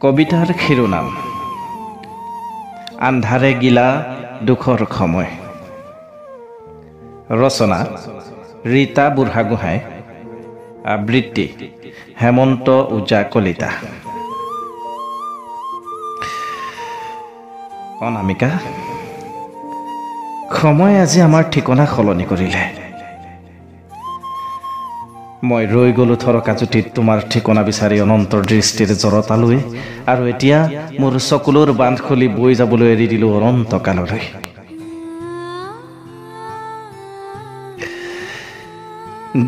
কবিতাৰ শিৰোনাম আন্ধাৰে গিলা দুখৰ সময়। ৰচনা ৰীতা বুঢ়াগোহাঁই, আবৃত্তি হেমন্ত ওজা কলিতা। অনামিকা, সময় আজি আমাৰ ঠিকনা সলনি কৰিলে। মই ৰৈ গ'লো থৰকাজুটিত তোমাৰ ঠিকনা বিচাৰি অনন্তৰ দৃষ্টিৰ জৰতালৈ, আৰু এতিয়া মোৰ চকুলোৰ বান্ধ খুলি বৈ যাবলৈ এৰি দিলোঁ অনন্ত কাললৈ।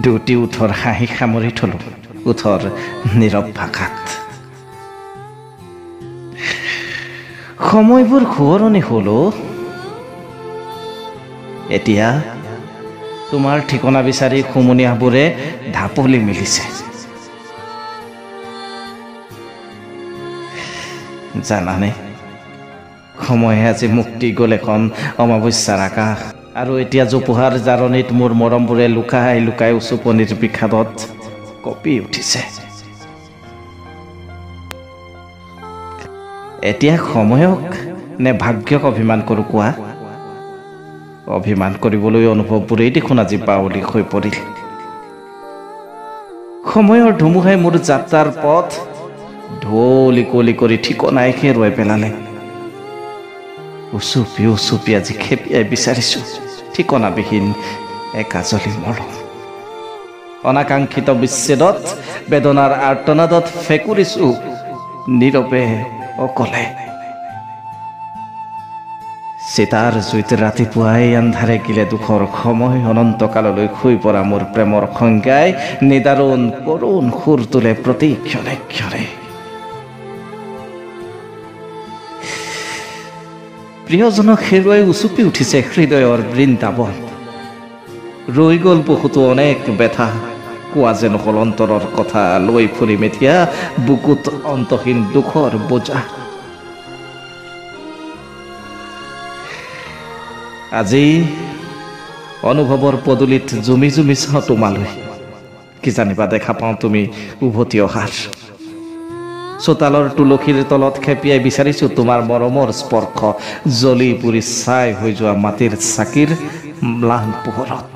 দুটি ওঠৰ হাঁহি সামৰি থলোঁ ওঠৰ নীৰৱ ভাষাত। সময়বোৰ সোঁৱৰণি হ'ল। এতিয়া তোমাৰ ঠিকনা বিচাৰি সমনীয়াবোৰে ঢাপলি মেলিছে। জানানে, সময়ে আজি মুক্তি গ'ল এখন অমাৱস্যাৰ আকাশ, আৰু এতিয়া জোপোহাৰ জাৰণিত মোৰ মৰমবোৰে লুকাই লুকাই উচুপনিৰ বিষাদত কঁপি উঠিছে। এতিয়া সময়ক নে ভাগ্যক অভিমান কৰোঁ কোৱা? অভিমান কৰিবলৈ অনুভৱবোৰেই দেখোন আজি বাউলি হৈ পৰিল। সময়ৰ ধুমুহাই মোৰ যাত্ৰাৰ পথ ঢলি কলি কৰি ঠিকনাই হেৰুৱাই পেলালে। উচুপি উচুপি আজি খেপিয়াই বিচাৰিছোঁ ঠিকনাবিহীন একাজলি মৰম। অনাকাংক্ষিত বিচ্ছেদত বেদনাৰ আৰ্তনাদত ফেকুৰিছোঁ নীৰৱে অকলে। চিতাৰ জুইত ৰাতিপুৱাই আন্ধাৰে গিলে দুখৰ সময়। অনন্তকাললৈ শুই পৰা মোৰ প্ৰেমৰ সংজ্ঞাই নিদাৰুণ কৰুণ সুৰ তোলে প্ৰতি ক্ষণে ক্ষণে। প্ৰিয়জনক হেৰুৱাই উচুপি উঠিছে হৃদয়ৰ বৃন্দাবন। ৰৈ গ'ল বহুতো অনেক ব্যথা, কোৱা যেন হ'ল অন্তৰৰ কথা। লৈ ফুৰিম এতিয়া বুকুত অন্তহীন দুখৰ বোজা। আজি অনুভৱৰ পদূলিত জুমি জুমি চাওঁ তোমালৈ, কি জানিবা দেখা পাওঁ তুমি উভতি অহাৰ। চোতালৰ তুলসীৰ তলত খেপিয়াই বিচাৰিছোঁ তোমাৰ মৰমৰ স্পৰ্শ, জ্বলি পুৰি ছাই হৈ যোৱা মাটিৰ চাকিৰ ম্লান পোহৰত।